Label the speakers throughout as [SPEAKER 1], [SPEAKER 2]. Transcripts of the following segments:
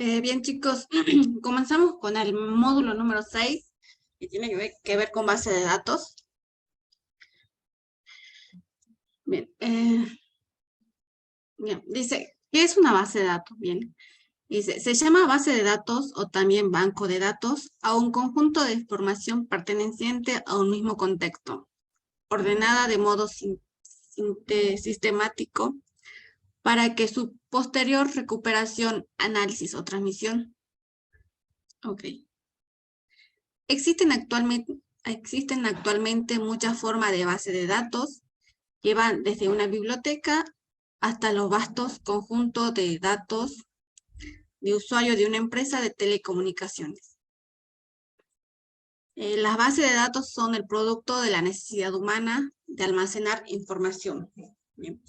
[SPEAKER 1] Bien, chicos, comenzamos con el módulo número 6, que tiene que ver con base de datos. Bien, dice, ¿qué es una base de datos? Bien, dice, se llama base de datos o también banco de datos a un conjunto de información perteneciente a un mismo contexto, ordenada de modo sistemático para que su posterior recuperación, análisis o transmisión. Ok. Existen actualmente muchas formas de base de datos que van desde una biblioteca hasta los vastos conjuntos de datos de usuario de una empresa de telecomunicaciones. Las bases de datos son el producto de la necesidad humana de almacenar información. Bien.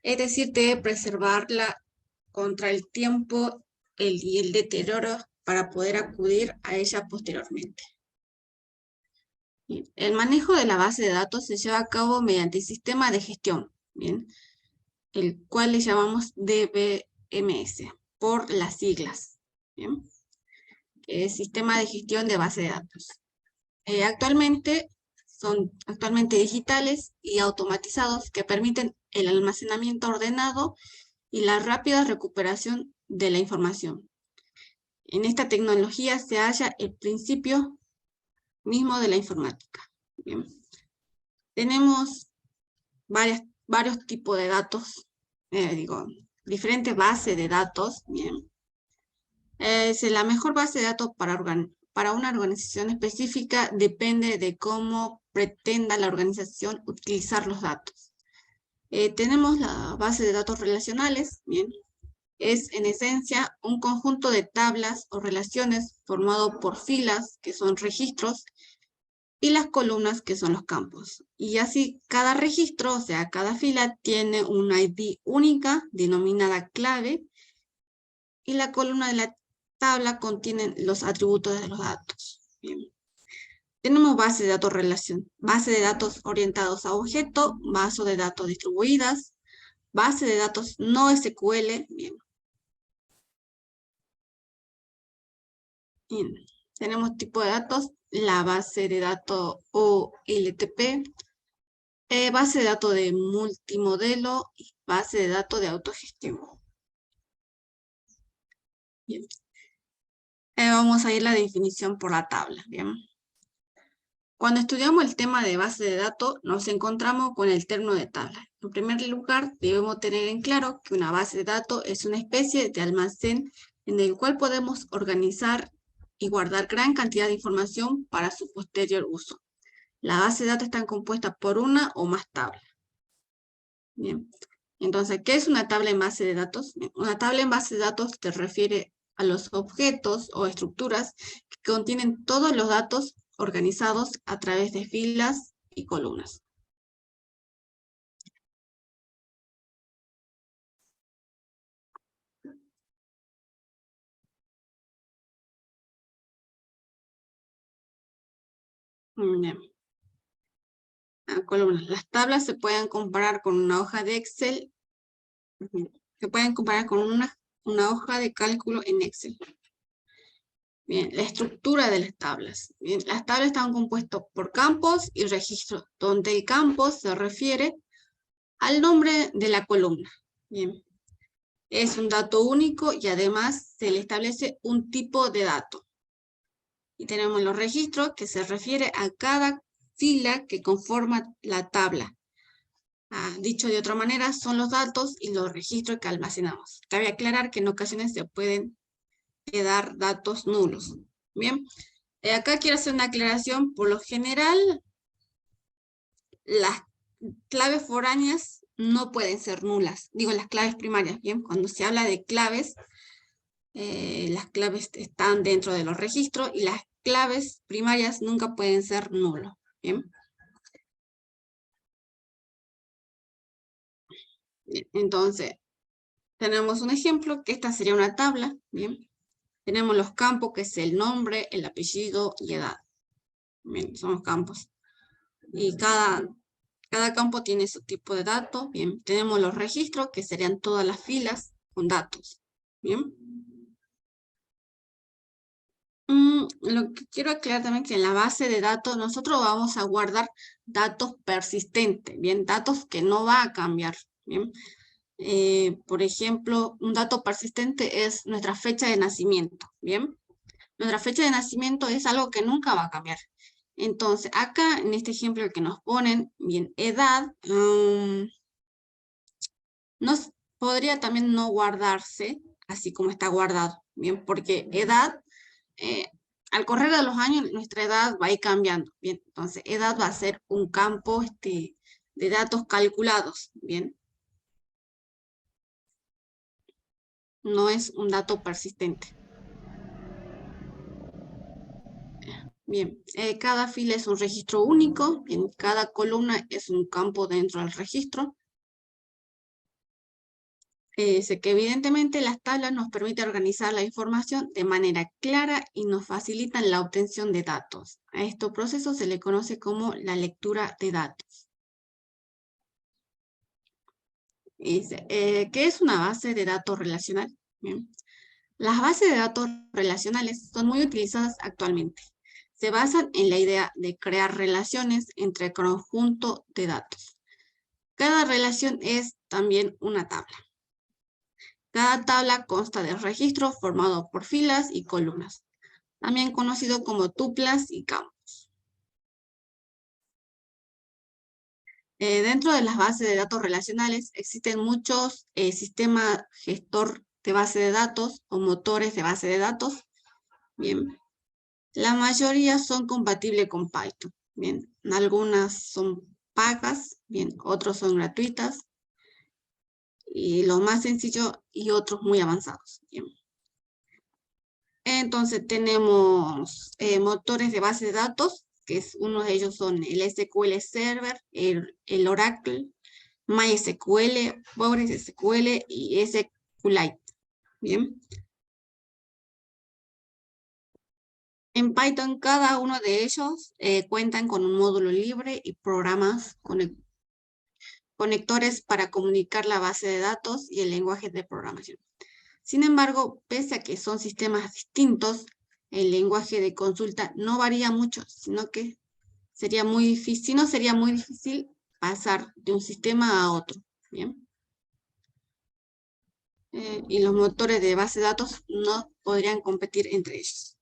[SPEAKER 1] Es decir, de preservarla contra el tiempo y el deterioro para poder acudir a ella posteriormente. Bien. El manejo de la base de datos se lleva a cabo mediante el sistema de gestión, ¿bien? El cual le llamamos DBMS, por las siglas, ¿bien? Es Sistema de Gestión de Base de Datos. Actualmente son digitales y automatizados que permiten el almacenamiento ordenado y la rápida recuperación de la información. En esta tecnología se halla el principio mismo de la informática. Bien. Tenemos varios tipos de datos, diferentes bases de datos. Bien. La mejor base de datos para una organización específica depende de cómo pretenda la organización utilizar los datos. Tenemos la base de datos relacionales. Bien. Es en esencia un conjunto de tablas o relaciones formado por filas, que son registros, y las columnas, que son los campos. Y así cada registro, o sea, cada fila tiene una ID única denominada clave, y la columna de la tabla contiene los atributos de los datos. Bien. Tenemos base de datos orientados a objeto, base de datos distribuidas, base de datos no SQL. Bien. Bien. Tenemos tipo de datos, la base de datos OLTP, base de datos de multimodelo y base de datos de autogestión. Bien. Vamos a ir a la definición por la tabla. Bien. Cuando estudiamos el tema de base de datos, nos encontramos con el término de tabla. En primer lugar, debemos tener en claro que una base de datos es una especie de almacén en el cual podemos organizar y guardar gran cantidad de información para su posterior uso. La base de datos está compuesta por una o más tablas. Bien. Entonces, ¿qué es una tabla en base de datos? Una tabla en base de datos se refiere a los objetos o estructuras que contienen todos los datos organizados a través de filas y columnas. Bien. Columnas. Las tablas se pueden comparar con una hoja de Excel. Se pueden comparar con una hoja de cálculo en Excel. Bien, la estructura de las tablas. Bien, las tablas están compuestas por campos y registros, donde el campo se refiere al nombre de la columna. Bien. Es un dato único y además se le establece un tipo de dato. Y tenemos los registros, que se refiere a cada fila que conforma la tabla. Dicho de otra manera, son los datos y los registros que almacenamos. Cabe aclarar que en ocasiones se pueden quedar datos nulos. Bien, acá quiero hacer una aclaración. Por lo general, las claves foráneas no pueden ser nulas. Digo, las claves primarias. Bien, cuando se habla de claves, las claves están dentro de los registros y las claves primarias nunca pueden ser nulos. Bien. Entonces, tenemos un ejemplo, que esta sería una tabla. Bien. Tenemos los campos, que es el nombre, el apellido y edad. Bien, son los campos. Y cada campo tiene su tipo de datos. Bien, tenemos los registros, que serían todas las filas con datos. Bien. Lo que quiero aclarar también es que en la base de datos nosotros vamos a guardar datos persistentes, bien, datos que no va a cambiar, bien. Por ejemplo, un dato persistente es nuestra fecha de nacimiento, bien. Nuestra fecha de nacimiento es algo que nunca va a cambiar. Entonces, acá en este ejemplo que nos ponen, bien, edad, podría también no guardarse así como está guardado, bien, porque edad, al correr de los años, nuestra edad va a ir cambiando, bien, entonces edad va a ser un campo de datos calculados, bien, no es un dato persistente. Bien, cada fila es un registro único, bien, cada columna es un campo dentro del registro. Sé que evidentemente las tablas nos permiten organizar la información de manera clara y nos facilitan la obtención de datos. A este proceso se le conoce como la lectura de datos. ¿Qué es una base de datos relacional? Bien. Las bases de datos relacionales son muy utilizadas actualmente. Se basan en la idea de crear relaciones entre conjuntos de datos. Cada relación es también una tabla. Cada tabla consta de registros formados por filas y columnas, también conocido como tuplas y campos. Dentro de las bases de datos relacionales existen muchos sistemas gestor de base de datos o motores de base de datos. Bien, la mayoría son compatibles con Python. Bien, algunas son pagas, bien, otros son gratuitas y los más sencillos y otros muy avanzados. Bien. Entonces tenemos motores de base de datos, que uno de ellos son el SQL Server, el Oracle, MySQL, PostgreSQL y SQLite. Bien. En Python cada uno de ellos cuentan con un módulo libre y programas conectores para comunicar la base de datos y el lenguaje de programación. Sin embargo, pese a que son sistemas distintos, el lenguaje de consulta no varía mucho, sino que sería muy difícil, si no sería muy difícil pasar de un sistema a otro. Bien. Y los motores de base de datos no podrían competir entre ellos.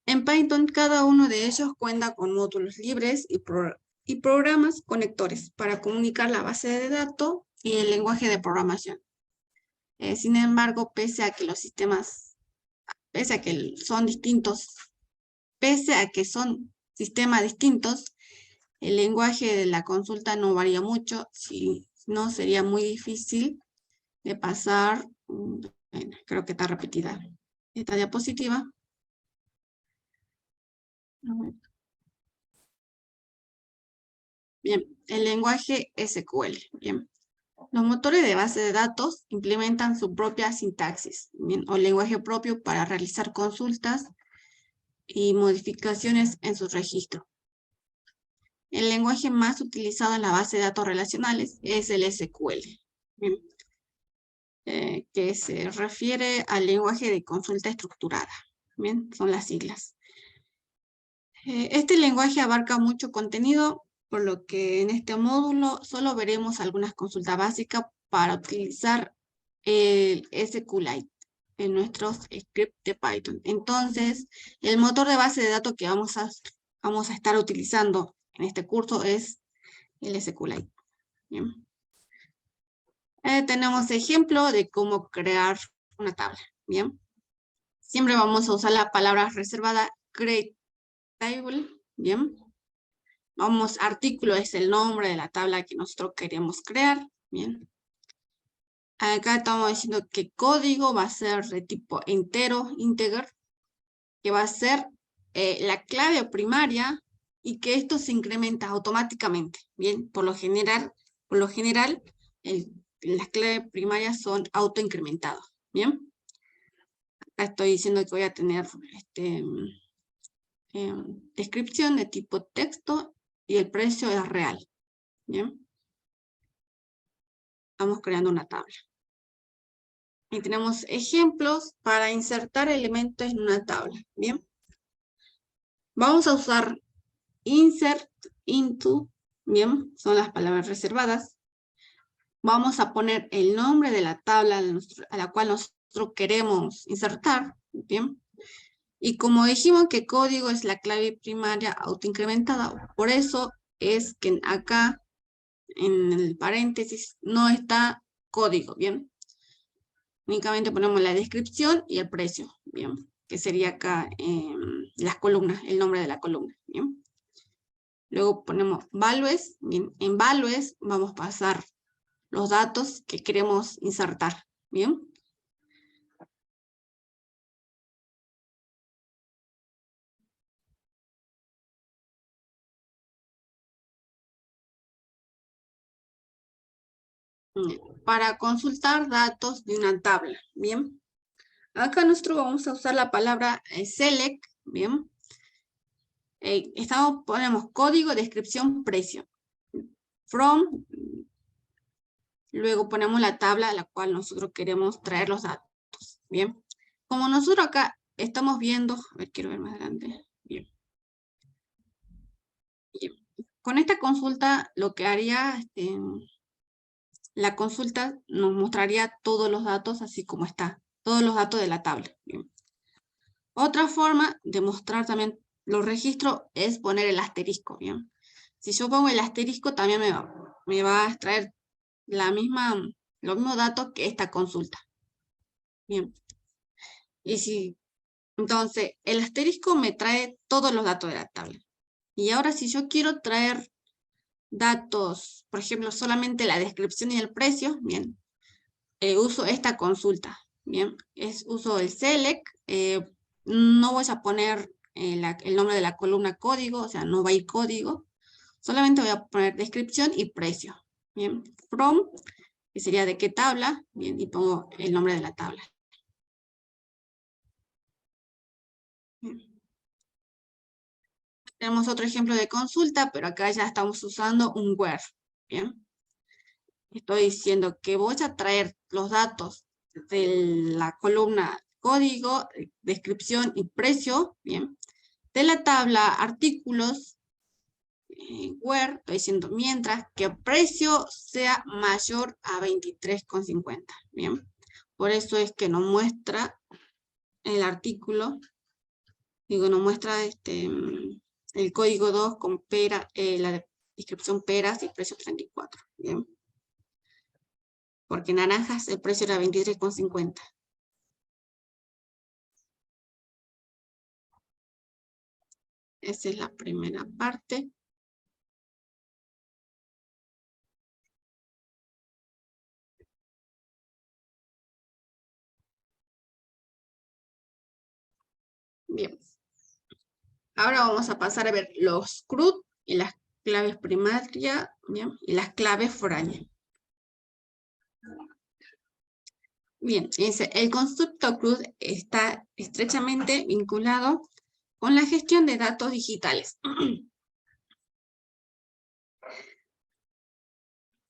[SPEAKER 1] En Python, cada uno de ellos cuenta con módulos libres y programas conectores para comunicar la base de datos y el lenguaje de programación. Sin embargo, pese a que son distintos, pese a que son sistemas distintos, el lenguaje de la consulta no varía mucho, si no sería muy difícil de pasar. Bueno, creo que está repetida esta diapositiva. Bien, el lenguaje SQL. Bien. Los motores de base de datos implementan su propia sintaxis, bien, o lenguaje propio para realizar consultas y modificaciones en su registro. El lenguaje más utilizado en la base de datos relacionales es el SQL, bien, que se refiere al lenguaje de consulta estructurada. Bien, son las siglas. Este lenguaje abarca mucho contenido, por lo que en este módulo solo veremos algunas consultas básicas para utilizar el SQLite. en nuestros scripts de Python. Entonces, el motor de base de datos que vamos a estar utilizando en este curso es el SQLite. Bien. Tenemos ejemplo de cómo crear una tabla. Bien. Siempre vamos a usar la palabra reservada create table. Bien. Artículo es el nombre de la tabla que nosotros queremos crear. Bien. Acá estamos diciendo que código va a ser de tipo entero, integer, que va a ser la clave primaria y que esto se incrementa automáticamente. Bien, por lo general las claves primarias son autoincrementadas. Bien, acá estoy diciendo que voy a tener descripción de tipo texto y el precio es real. Bien, estamos creando una tabla. Y tenemos ejemplos para insertar elementos en una tabla. Bien. Vamos a usar insert, into. Bien, son las palabras reservadas. Vamos a poner el nombre de la tabla a la cual nosotros queremos insertar. Bien. Y como dijimos que código es la clave primaria autoincrementada, por eso es que acá en el paréntesis no está código. Bien. Únicamente ponemos la descripción y el precio, ¿bien? Que sería acá las columnas, el nombre de la columna, ¿bien? Luego ponemos values, ¿bien? En values vamos a pasar los datos que queremos insertar, ¿bien? Para consultar datos de una tabla, ¿bien? Acá nosotros vamos a usar la palabra select, ¿bien? Ponemos código, descripción, precio. From, luego ponemos la tabla a la cual nosotros queremos traer los datos, ¿bien? Como nosotros acá estamos viendo, a ver, quiero ver más adelante, bien. Bien. Con esta consulta, lo que haría, la consulta nos mostraría todos los datos así como está, todos los datos de la tabla. Bien. Otra forma de mostrar también los registros es poner el asterisco, ¿bien? Si yo pongo el asterisco, también me va a extraer los mismos datos que esta consulta. Bien. Entonces, el asterisco me trae todos los datos de la tabla. Y ahora si yo quiero traer datos, por ejemplo, solamente la descripción y el precio, bien, uso esta consulta, bien, uso el select, no voy a poner el nombre de la columna código, o sea, no va a ir código, solamente voy a poner descripción y precio, bien, from, que sería de qué tabla, bien, y pongo el nombre de la tabla. Bien. Tenemos otro ejemplo de consulta, pero acá ya estamos usando un where, bien. Estoy diciendo que voy a traer los datos de la columna código, descripción y precio, bien, de la tabla artículos, where, estoy diciendo mientras que precio sea mayor a 23,50, bien. Por eso es que nos muestra el artículo, nos muestra el código 2 con la descripción peras y precio 34, bien. Porque naranjas el precio era 23,50. Esa es la primera parte. Bien. Ahora vamos a pasar a ver los CRUD y las claves primarias, bien, y las claves foráneas. Bien, el concepto CRUD está estrechamente vinculado con la gestión de datos digitales.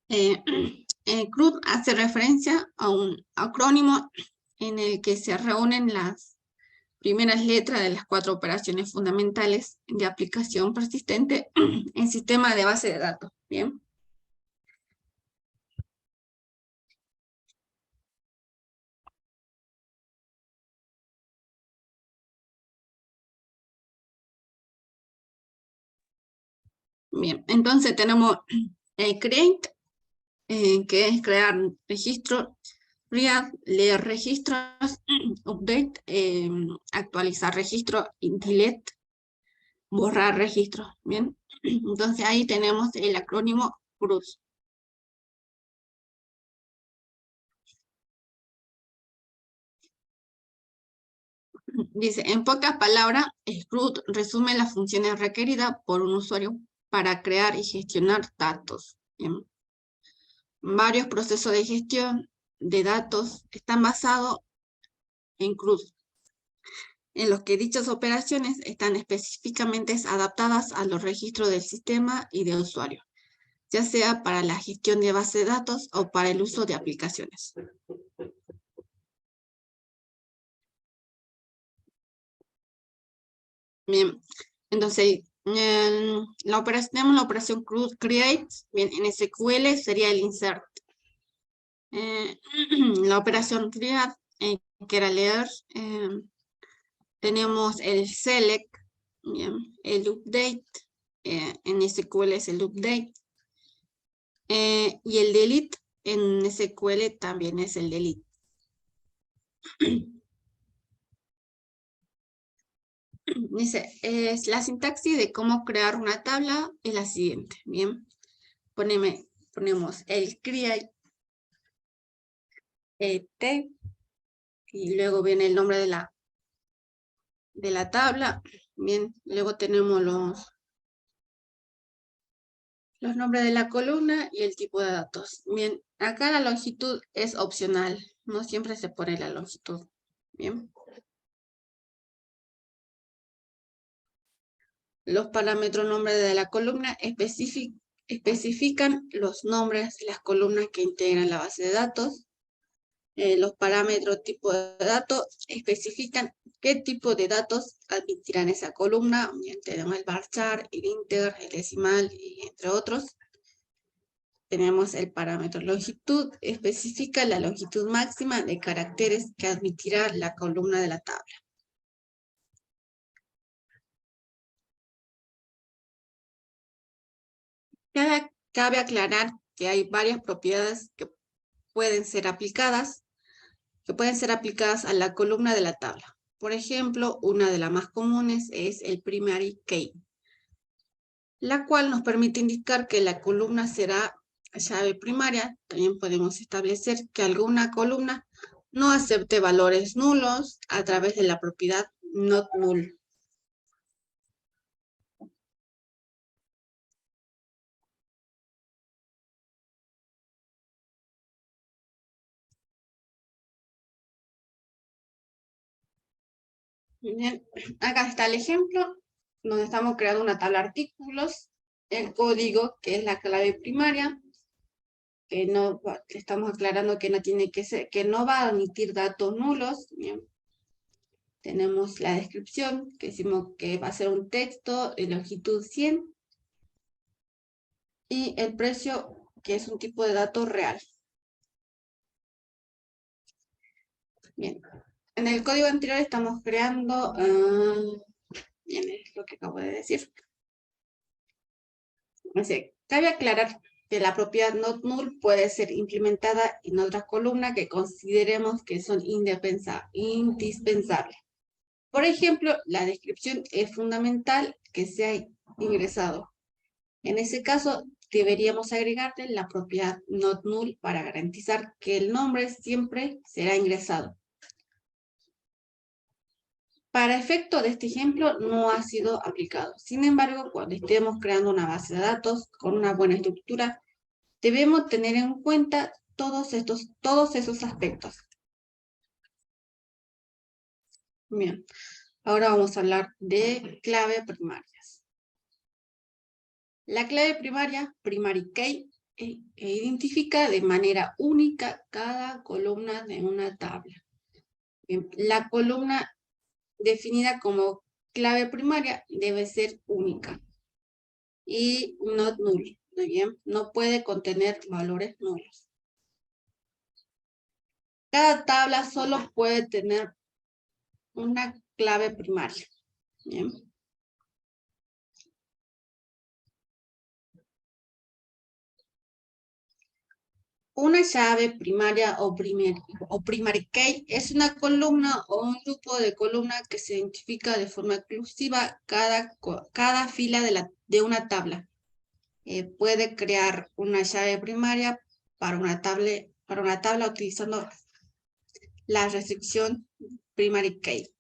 [SPEAKER 1] CRUD hace referencia a un acrónimo en el que se reúnen las primeras letras de las 4 operaciones fundamentales de aplicación persistente en sistema de base de datos. Bien. Bien, entonces tenemos el create, que es crear registro, read, leer registros, update, actualizar registro, y delete, borrar registros. Bien, entonces ahí tenemos el acrónimo CRUD. Dice, en pocas palabras, CRUD resume las funciones requeridas por un usuario para crear y gestionar datos. Bien. Varios procesos de gestión de datos están basados en CRUD, en los que dichas operaciones están específicamente adaptadas a los registros del sistema y de usuario, ya sea para la gestión de base de datos o para el uso de aplicaciones. Bien, entonces tenemos la operación create, bien, en SQL sería el insert. La operación read, que era leer, tenemos el select, bien, el update, en SQL es el update, y el delete en SQL también es el delete. Dice, la sintaxis de cómo crear una tabla es la siguiente. Bien, ponemos el create, t, y luego viene el nombre de la tabla. Bien, luego tenemos los nombres de la columna y el tipo de datos. Bien, acá la longitud es opcional, no siempre se pone la longitud. Bien. Los parámetros nombres de la columna especifican los nombres de las columnas que integran la base de datos. Los parámetros tipo de datos especifican qué tipo de datos admitirán esa columna. Bien, tenemos el varchar, el integer, el decimal, y entre otros. Tenemos el parámetro longitud, especifica la longitud máxima de caracteres que admitirá la columna de la tabla. Cabe aclarar que hay varias propiedades que pueden ser aplicadas a la columna de la tabla. Por ejemplo, una de las más comunes es el primary key, la cual nos permite indicar que la columna será llave primaria. También podemos establecer que alguna columna no acepte valores nulos a través de la propiedad not null. Bien, acá está el ejemplo, donde estamos creando una tabla de artículos, el código, que es la clave primaria, que no estamos aclarando que no tiene que ser, que no va a admitir datos nulos. Bien. Tenemos la descripción, que decimos que va a ser un texto de longitud 100, y el precio, que es un tipo de dato real. Bien, en el código anterior estamos creando, bien, es lo que acabo de decir. Así, cabe aclarar que la propiedad not null puede ser implementada en otras columnas que consideremos que son indispensables. Por ejemplo, la descripción es fundamental que sea ingresado. En ese caso, deberíamos agregarle la propiedad not null para garantizar que el nombre siempre será ingresado. Para efecto de este ejemplo, no ha sido aplicado. Sin embargo, cuando estemos creando una base de datos con una buena estructura, debemos tener en cuenta todos esos aspectos. Bien, ahora vamos a hablar de clave primarias. La clave primaria, primary key, identifica de manera única cada columna de una tabla. Bien, la columna definida como clave primaria debe ser única y not null. Muy bien, no puede contener valores nulos. Cada tabla solo puede tener una clave primaria. Bien. Una llave primaria o primary key es una columna o un grupo de columnas que se identifica de forma exclusiva cada fila de una tabla. Puede crear una llave primaria para una tabla utilizando la restricción primary key.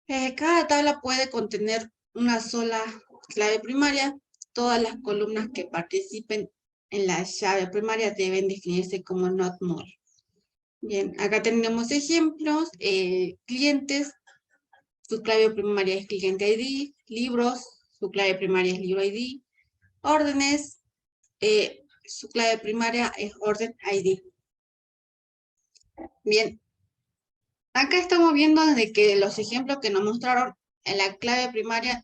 [SPEAKER 1] Cada tabla puede contener una sola clave primaria. Todas las columnas que participen en la llave primaria deben definirse como not more. Bien, acá tenemos ejemplos. Clientes, su clave primaria es cliente ID. Libros, su clave primaria es libro ID. Órdenes, su clave primaria es orden ID. Bien, acá estamos viendo desde que los ejemplos que nos mostraron en la clave primaria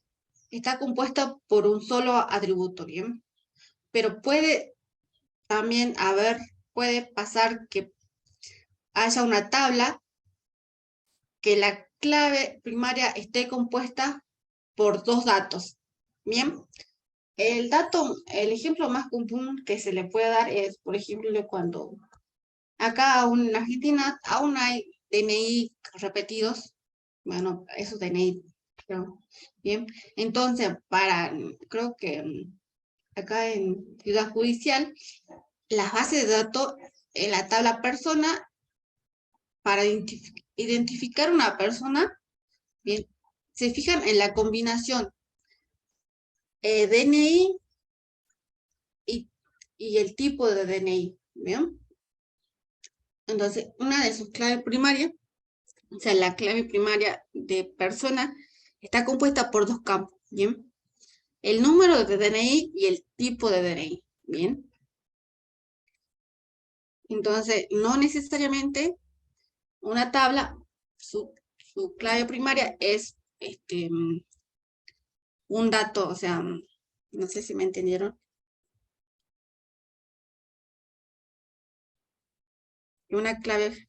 [SPEAKER 1] está compuesta por un solo atributo, ¿bien? Pero puede también puede pasar que haya una tabla que la clave primaria esté compuesta por dos datos, ¿bien? El ejemplo más común que se le puede dar es, por ejemplo, cuando acá en Argentina aún hay DNI repetidos, bueno, esos DNI, bien, entonces creo que acá en Ciudad Judicial, las bases de datos en la tabla persona, para identificar una persona, bien, se fijan en la combinación DNI y el tipo de DNI, ¿bien? Entonces, una de sus claves primarias, o sea, la clave primaria de persona, está compuesta por dos campos, ¿bien? El número de DNI y el tipo de DNI, ¿bien? Entonces, no necesariamente una tabla, su clave primaria es un dato, o sea, no sé si me entendieron. Una clave,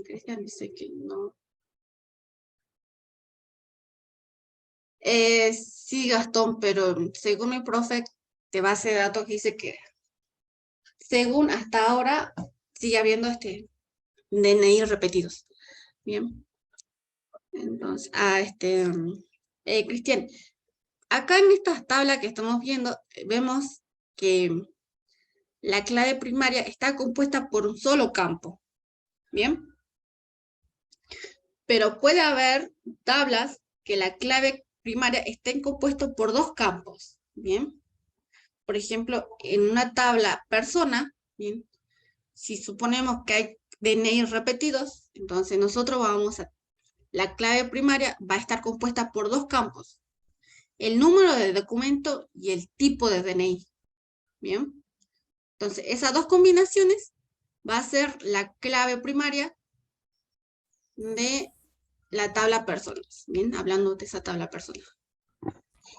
[SPEAKER 1] Cristian dice que no. Sí, Gastón, pero según mi profe de base de datos dice que según hasta ahora sigue habiendo DNI repetidos. Bien. Entonces, Cristian, acá en esta tabla que estamos viendo, vemos que la clave primaria está compuesta por un solo campo. Bien. Pero puede haber tablas que la clave primaria estén compuestas por dos campos. Bien. Por ejemplo, en una tabla persona, bien, si suponemos que hay DNI repetidos, entonces nosotros la clave primaria va a estar compuesta por dos campos: el número de documento y el tipo de DNI. Bien. Entonces, esas dos combinaciones va a ser la clave primaria de la tabla personas. Bien, hablando de esa tabla personas.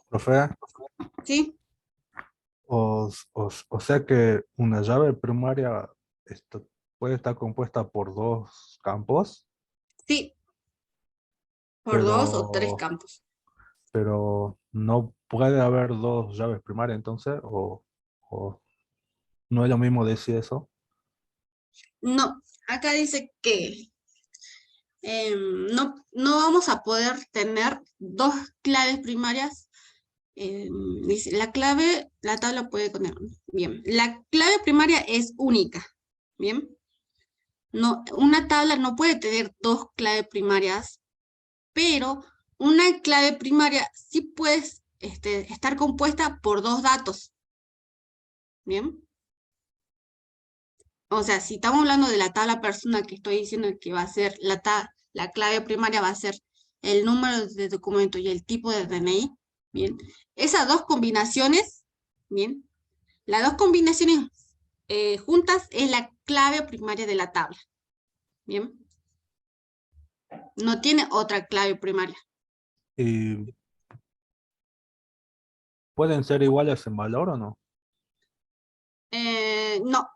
[SPEAKER 2] Profe,
[SPEAKER 1] ¿Sí?
[SPEAKER 2] o sea que una llave primaria puede estar compuesta por dos campos,
[SPEAKER 1] Sí, por dos o tres
[SPEAKER 2] pero,
[SPEAKER 1] campos.
[SPEAKER 2] pero no puede haber dos llaves primarias entonces, o no es lo mismo decir eso.
[SPEAKER 1] No, acá dice que no vamos a poder tener dos claves primarias. Dice, la tabla puede poner, bien, la clave primaria es única, bien. No, una tabla no puede tener dos claves primarias, pero una clave primaria sí puede estar compuesta por dos datos, bien. O sea, si estamos hablando de la tabla persona, que estoy diciendo que va a ser la clave primaria va a ser el número de documento y el tipo de DNI, bien. Esas dos combinaciones, bien, las dos combinaciones juntas es la clave primaria de la tabla, bien. No tiene otra clave primaria.
[SPEAKER 2] ¿Y pueden ser iguales en valor o no?
[SPEAKER 1] No,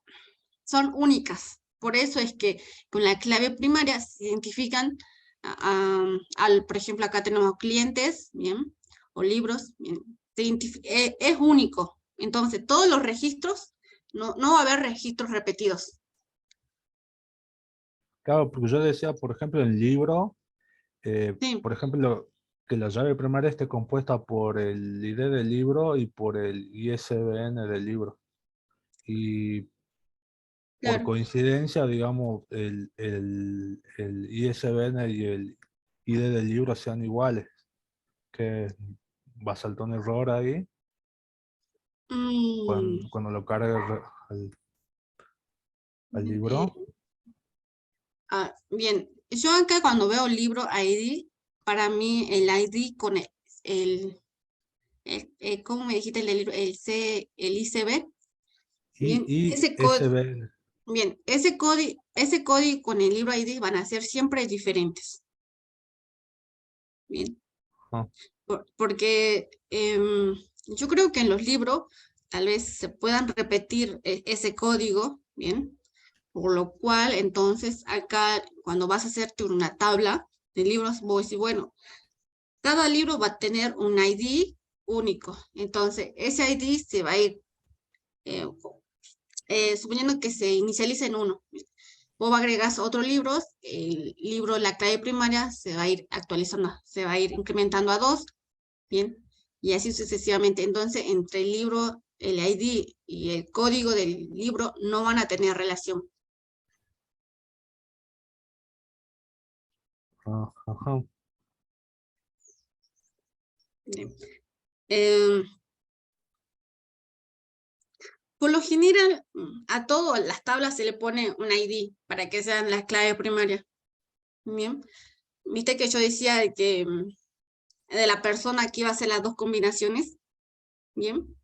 [SPEAKER 1] son únicas. Por eso es que con la clave primaria se identifican, por ejemplo, acá tenemos clientes, bien, o libros, bien, es único. Entonces, todos los registros, no va a haber registros repetidos.
[SPEAKER 2] Claro, porque yo decía, por ejemplo, en el libro,
[SPEAKER 1] Sí,
[SPEAKER 2] por ejemplo, que la llave primaria esté compuesta por el ID del libro y por el ISBN del libro. Y por
[SPEAKER 1] claro.
[SPEAKER 2] coincidencia, digamos, el ISBN y el ID del libro sean iguales, que va a saltar un error ahí
[SPEAKER 1] Mm,
[SPEAKER 2] cuando lo cargue al
[SPEAKER 1] eh,
[SPEAKER 2] libro.
[SPEAKER 1] bien, yo acá cuando veo libro ID, para mí el ID con ¿cómo me dijiste el del libro? El ICB. Bien,
[SPEAKER 2] Y ISBN.
[SPEAKER 1] ese código con el libro ID van a ser siempre diferentes. Bien,
[SPEAKER 2] Ah,
[SPEAKER 1] porque yo creo que en los libros tal vez se puedan repetir ese código, bien, por lo cual entonces acá cuando vas a hacerte una tabla de libros, voy a decir, bueno, cada libro va a tener un ID único, entonces ese ID se va a ir, eh, suponiendo que se inicializa en uno. Vos agregas otros libros, el libro, la clave primaria se va a ir actualizando, se va a ir incrementando a 2, bien, y así sucesivamente. Entonces, entre el libro, el ID y el código del libro no van a tener relación.
[SPEAKER 2] ajá.
[SPEAKER 1] Bien. Eh, por lo general, a todas las tablas se le pone un ID para que sean las claves primarias. Bien, viste que yo decía de que de la persona que iba a hacer las dos combinaciones. Bien,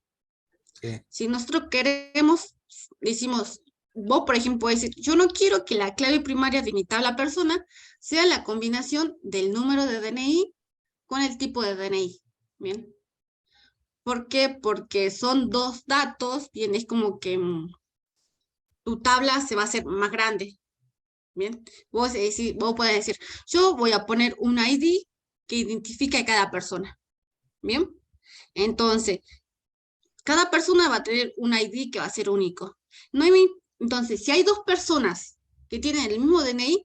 [SPEAKER 2] Sí.
[SPEAKER 1] si nosotros queremos, decimos, vos por ejemplo puedes decir, yo no quiero que la clave primaria de mi tabla persona sea la combinación del número de DNI con el tipo de DNI. Bien, ¿por qué? Porque son dos datos, bien, es como que tu tabla se va a hacer más grande. Bien, vos puedes decir, yo voy a poner un ID que identifique a cada persona. Bien, entonces, cada persona va a tener un ID que va a ser único. No hay, entonces, si hay dos personas que tienen el mismo DNI,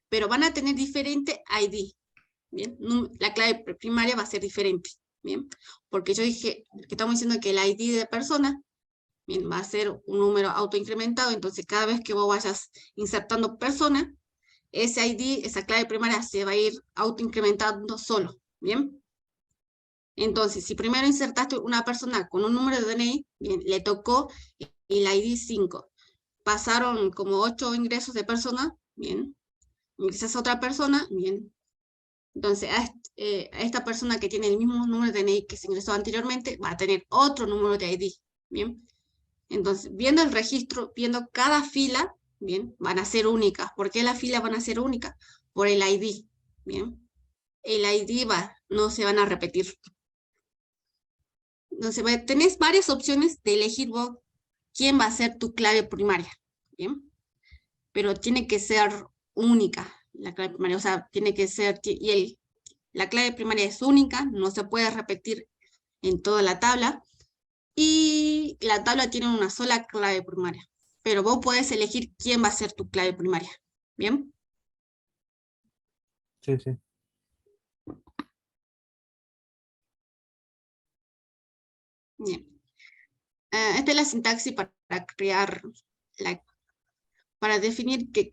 [SPEAKER 1] pero van a tener diferente ID, ¿bien? La clave primaria va a ser diferente, ¿bien? Porque yo dije que estamos diciendo que el ID de persona, ¿bien? Va a ser un número autoincrementado, entonces cada vez que vos vayas insertando persona, ese ID, esa clave primaria se va a ir autoincrementando solo, ¿bien? Entonces, si primero insertaste una persona con un número de DNI, bien, le tocó el ID 5. Pasaron como 8 ingresos de persona, bien. Ingresas a otra persona, bien. Entonces, a esta persona que tiene el mismo número de DNI que se ingresó anteriormente, va a tener otro número de ID, bien. Entonces, viendo el registro, viendo cada fila, bien, van a ser únicas. ¿Por qué las filas van a ser únicas? Por el ID, bien. El ID no se van a repetir. Entonces, tenés varias opciones de elegir vos quién va a ser tu clave primaria, ¿bien? Pero tiene que ser única la clave primaria, o sea, tiene que ser, la clave primaria es única, no se puede repetir en toda la tabla, y la tabla tiene una sola clave primaria, pero vos podés elegir quién va a ser tu clave primaria, ¿bien?
[SPEAKER 2] Sí, sí.
[SPEAKER 1] Bien. Esta es la sintaxis para crear, la, para definir qué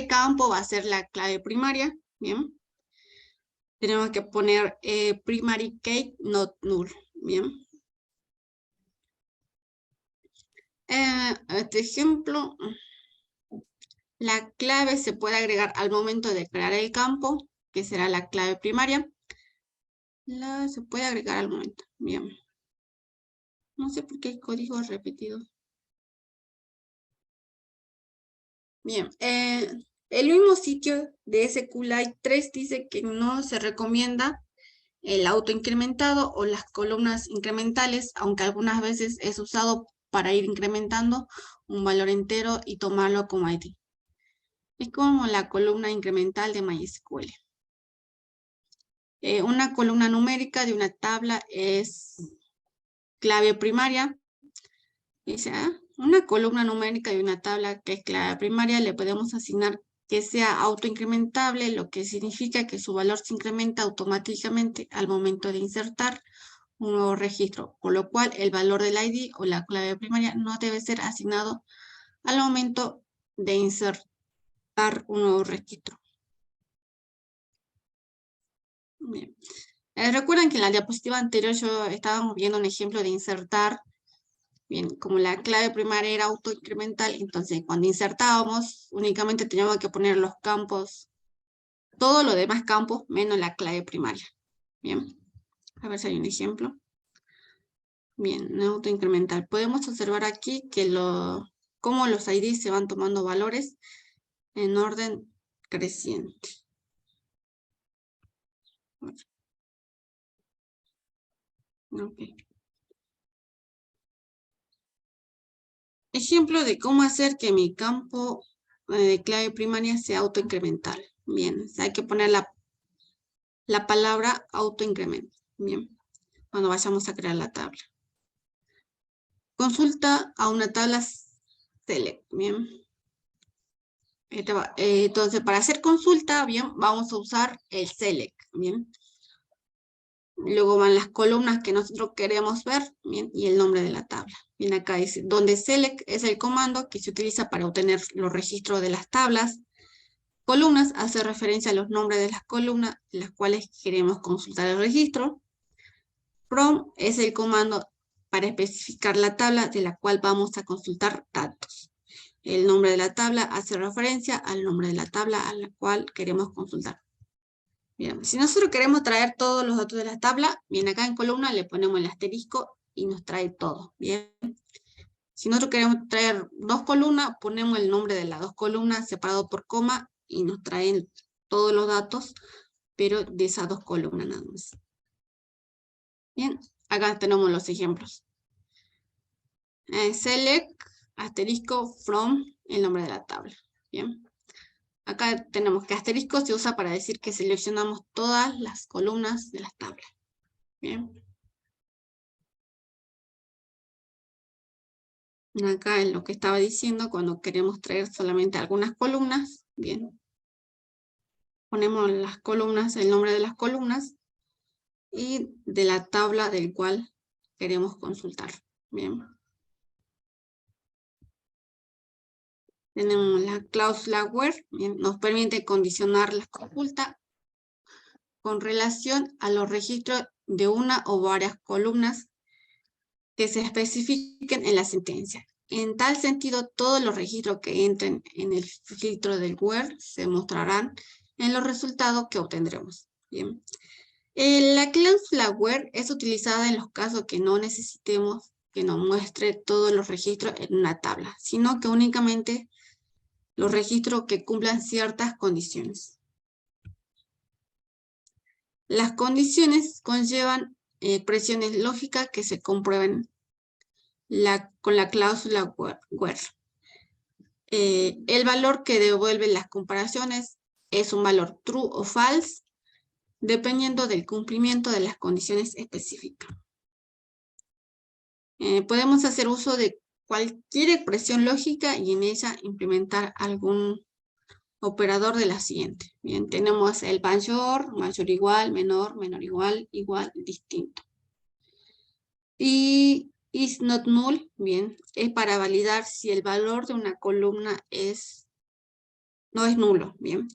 [SPEAKER 1] campo va a ser la clave primaria, ¿bien? Tenemos que poner primary key not null, ¿bien? Este ejemplo, la clave se puede agregar al momento de crear el campo, que será la clave primaria. Se puede agregar al momento, bien. No sé por qué hay códigos repetidos. Bien, el mismo sitio de SQLite 3 dice que no se recomienda el autoincrementado o las columnas incrementales, aunque algunas veces es usado para ir incrementando un valor entero y tomarlo como ID. Es como la columna incremental de MySQL. Una columna numérica de una tabla es clave primaria. Dice, una columna numérica de una tabla que es clave primaria le podemos asignar que sea autoincrementable, lo que significa que su valor se incrementa automáticamente al momento de insertar un nuevo registro, por lo cual el valor del ID o la clave primaria no debe ser asignado al momento de insertar un nuevo registro. Bien. Recuerden que en la diapositiva anterior yo estábamos viendo un ejemplo de insertar. Bien, como la clave primaria era autoincremental, entonces cuando insertábamos únicamente teníamos que poner los campos, todos los demás campos menos la clave primaria. Bien, a ver si hay un ejemplo. Bien, autoincremental. Podemos observar aquí que cómo los IDs se van tomando valores en orden creciente. Okay. Ejemplo de cómo hacer que mi campo de clave primaria sea autoincremental. Bien, hay que poner la palabra autoincremento. Bien, cuando vayamos a crear la tabla. Consulta a una tabla select. Bien. Entonces, para hacer consulta, bien, vamos a usar el select. Bien. Luego van las columnas que nosotros queremos ver, bien, y el nombre de la tabla. Bien, acá dice, donde select es el comando que se utiliza para obtener los registros de las tablas. Columnas hace referencia a los nombres de las columnas, en las cuales queremos consultar el registro. From es el comando para especificar la tabla de la cual vamos a consultar datos. El nombre de la tabla hace referencia al nombre de la tabla a la cual queremos consultar. Bien, si nosotros queremos traer todos los datos de la tabla, bien, acá en columna le ponemos el asterisco y nos trae todo. Bien. Si nosotros queremos traer dos columnas, ponemos el nombre de las dos columnas separado por coma y nos traen todos los datos, pero de esas dos columnas nada más. Bien, acá tenemos los ejemplos. Select, asterisco, from, el nombre de la tabla. Bien. Acá tenemos que asterisco se usa para decir que seleccionamos todas las columnas de las tablas. Bien. Acá en lo que estaba diciendo, cuando queremos traer solamente algunas columnas, bien. Ponemos las columnas, el nombre de las columnas y de la tabla del cual queremos consultar. Bien. Tenemos la cláusula where, bien, nos permite condicionar la consulta con relación a los registros de una o varias columnas que se especifiquen en la sentencia. En tal sentido, todos los registros que entren en el filtro del where se mostrarán en los resultados que obtendremos. Bien. La cláusula where es utilizada en los casos que no necesitemos que nos muestre todos los registros en una tabla, sino que únicamente los registros que cumplan ciertas condiciones. Las condiciones conllevan expresiones lógicas que se comprueben con la cláusula where. El valor que devuelve las comparaciones es un valor true o false, dependiendo del cumplimiento de las condiciones específicas. Podemos hacer uso de cualquier expresión lógica y en ella implementar algún operador de la siguiente. Bien, tenemos el mayor igual, menor igual, igual, distinto. Y is not null, bien, es para validar si el valor de una columna no es nulo, bien.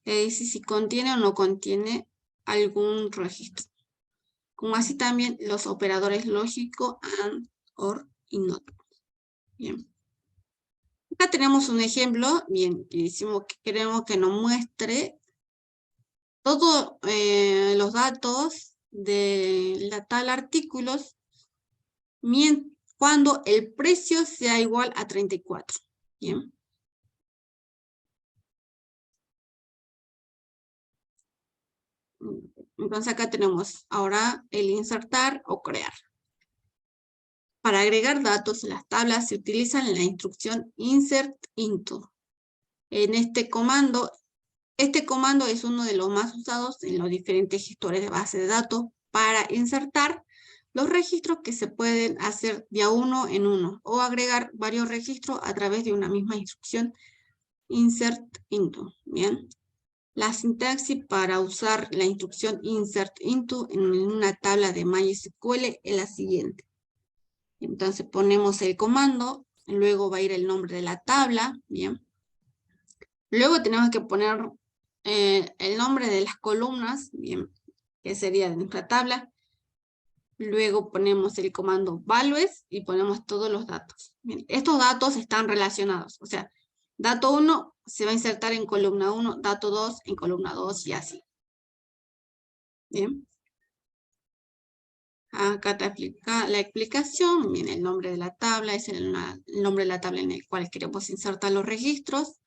[SPEAKER 1] Si contiene o no contiene algún registro. Como así también los operadores lógicos and, or y not. Bien. Acá tenemos un ejemplo, bien, que decimos que queremos que nos muestre todos los datos de la tabla artículos cuando el precio sea igual a 34. Bien. Entonces acá tenemos ahora el insertar o crear. Para agregar datos a las tablas se utiliza la instrucción insert into. En este comando Este comando es uno de los más usados en los diferentes gestores de base de datos para insertar los registros que se pueden hacer de a uno en uno o agregar varios registros a través de una misma instrucción insert into. Bien. La sintaxis para usar la instrucción insert into en una tabla de MySQL es la siguiente. Entonces ponemos el comando, luego va a ir el nombre de la tabla, bien. Luego tenemos que poner el nombre de las columnas, bien, que sería de nuestra tabla. Luego ponemos el comando values y ponemos todos los datos. Bien, estos datos están relacionados, o sea, dato 1 se va a insertar en columna 1, dato 2 en columna 2 y así. Bien. Acá te explica la explicación. Bien, el nombre de la tabla es el nombre de la tabla en el cual queremos insertar los registros.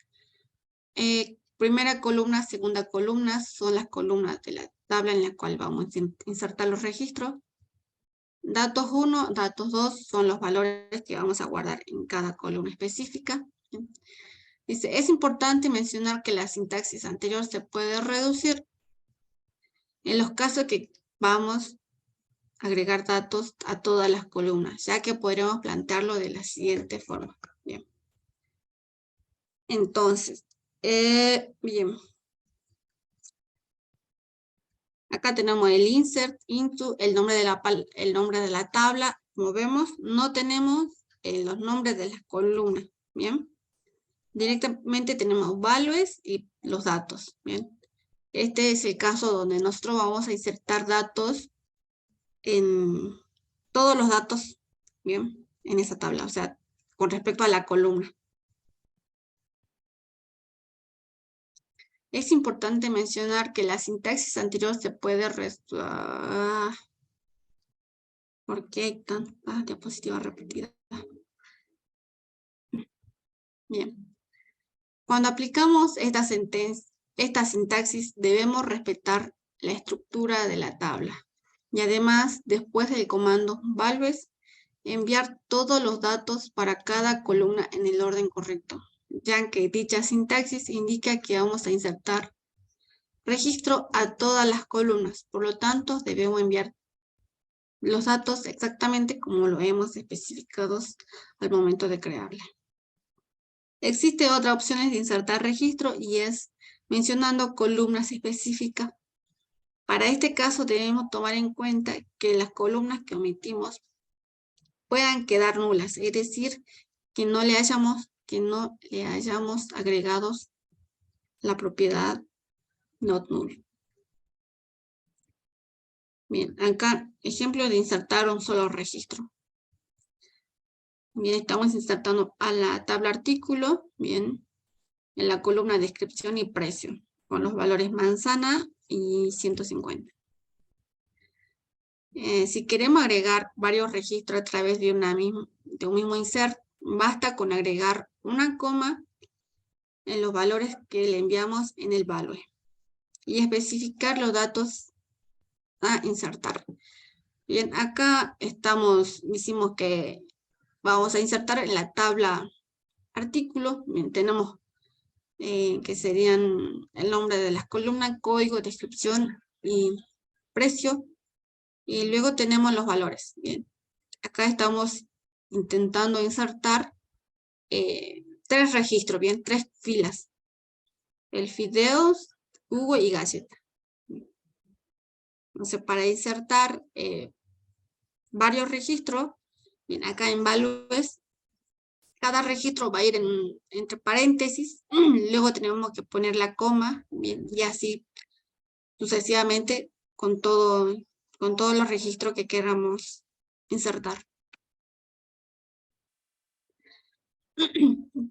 [SPEAKER 1] Primera columna, segunda columna son las columnas de la tabla en la cual vamos a insertar los registros. Datos 1, datos 2 son los valores que vamos a guardar en cada columna específica. Dice, es importante mencionar que la sintaxis anterior se puede reducir en los casos que vamos a agregar datos a todas las columnas, ya que podremos plantearlo de la siguiente forma. Bien. Entonces, bien. Acá tenemos el insert into, el nombre de la tabla. Como vemos, no tenemos los nombres de las columnas. Bien. Directamente tenemos values y los datos. Bien. Este es el caso donde nosotros vamos a insertar datos en todos los datos, bien, en esa tabla, o sea, con respecto a la columna. Es importante mencionar que la sintaxis anterior se puede ¿por qué hay tanta diapositiva repetida? Bien. Cuando aplicamos esta sintaxis, debemos respetar la estructura de la tabla. Y además, después del comando values, enviar todos los datos para cada columna en el orden correcto, ya que dicha sintaxis indica que vamos a insertar registro a todas las columnas. Por lo tanto, debemos enviar los datos exactamente como lo hemos especificado al momento de crearla. Existe otra opción de insertar registro y es mencionando columnas específicas. Para este caso debemos tomar en cuenta que las columnas que omitimos puedan quedar nulas, es decir, que no le hayamos agregado la propiedad not null. Bien, acá ejemplo de insertar un solo registro. Bien, estamos insertando a la tabla artículo, bien, en la columna descripción y precio, con los valores manzana y 150. Si queremos agregar varios registros a través de un mismo insert, basta con agregar una coma en los valores que le enviamos en el value y especificar los datos a insertar. Bien, acá decimos que vamos a insertar en la tabla artículo. Bien, tenemos que serían el nombre de las columnas, código, descripción y precio. Y luego tenemos los valores. Bien, acá estamos intentando insertar 3 registros, bien, 3 filas. El fideos, Hugo y galleta. Entonces, para insertar varios registros, bien, acá en values, cada registro va a ir entre paréntesis, luego tenemos que poner la coma, bien, y así sucesivamente con todos los registros que queramos insertar.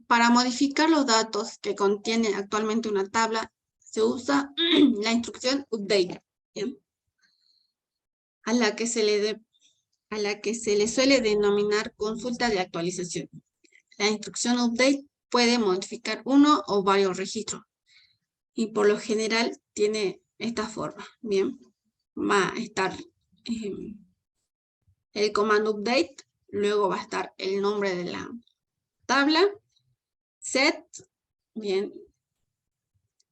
[SPEAKER 1] Para modificar los datos que contiene actualmente una tabla, se usa la instrucción update, ¿bien? a la que se le suele denominar consulta de actualización. La instrucción update puede modificar uno o varios registros y por lo general tiene esta forma. Bien, va a estar el comando update, luego va a estar el nombre de la tabla, set, bien,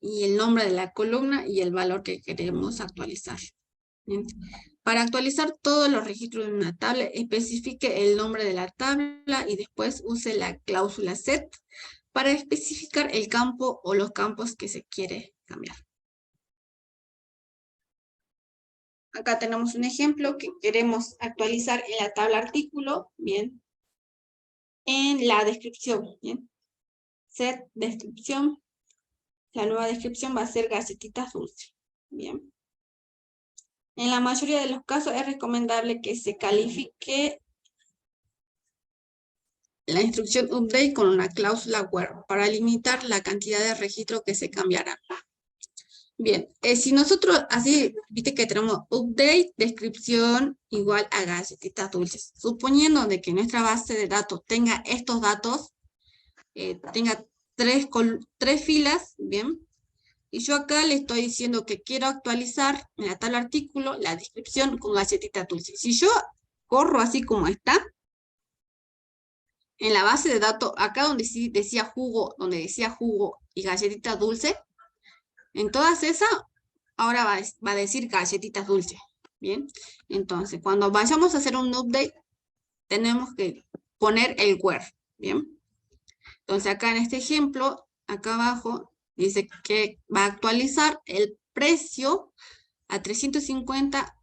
[SPEAKER 1] y el nombre de la columna y el valor que queremos actualizar. Bien. Para actualizar todos los registros de una tabla, especifique el nombre de la tabla y después use la cláusula set para especificar el campo o los campos que se quiere cambiar. Acá tenemos un ejemplo que queremos actualizar en la tabla artículo, bien, en la descripción, bien. Set descripción, la nueva descripción va a ser galletitas dulces, bien. En la mayoría de los casos es recomendable que se califique la instrucción update con una cláusula where para limitar la cantidad de registros que se cambiará. Bien, si nosotros así, viste que tenemos update, descripción igual a galletitas dulces. Suponiendo de que nuestra base de datos tenga estos datos, tenga tres filas, bien. Y yo acá le estoy diciendo que quiero actualizar en la tabla artículo la descripción con galletitas dulces. Si yo corro así como está, en la base de datos, acá donde sí decía jugo, y galletita dulce, en todas esas, ahora va a decir galletitas dulces, ¿bien? Entonces, cuando vayamos a hacer un update, tenemos que poner el where, ¿bien? Entonces, acá en este ejemplo, acá abajo, dice que va a actualizar el precio a 350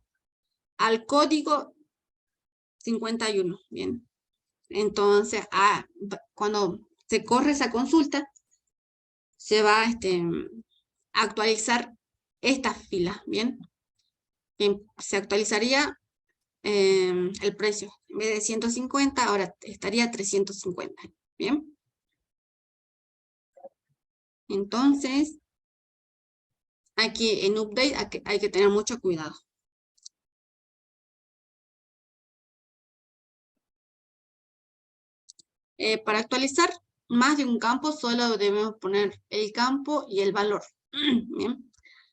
[SPEAKER 1] al código 51, ¿bien? Entonces, cuando se corre esa consulta, se va a actualizar estas filas, ¿bien? Se actualizaría el precio. En vez de 150, ahora estaría 350, ¿bien? Entonces, aquí en update hay que tener mucho cuidado. Para actualizar más de un campo, solo debemos poner el campo y el valor. Bien.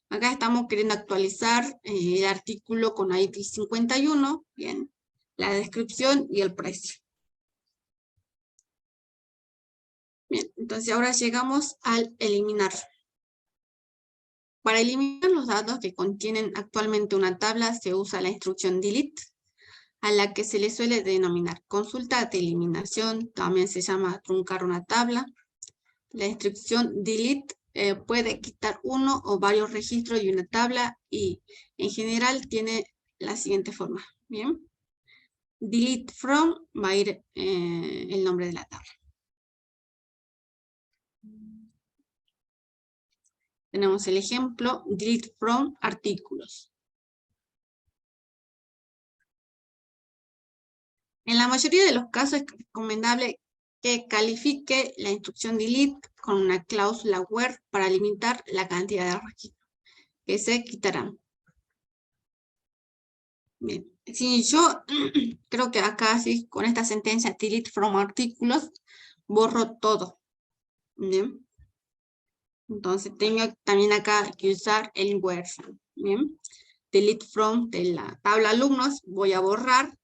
[SPEAKER 1] Acá estamos queriendo actualizar el artículo con ID 51, bien, la descripción y el precio. Bien, entonces ahora llegamos al eliminar. Para eliminar los datos que contienen actualmente una tabla, se usa la instrucción delete, a la que se le suele denominar consulta de eliminación, también se llama truncar una tabla. La instrucción delete puede quitar uno o varios registros de una tabla y en general tiene la siguiente forma, ¿bien? Delete from va a ir el nombre de la tabla. Tenemos el ejemplo, delete from artículos. En la mayoría de los casos es recomendable que califique la instrucción delete con una cláusula where para limitar la cantidad de registros que se quitarán. Bien, si yo creo que acá sí, con esta sentencia delete from artículos, borro todo. Bien. Entonces tengo también acá que usar el where. Bien. Delete from de la tabla alumnos, voy a borrar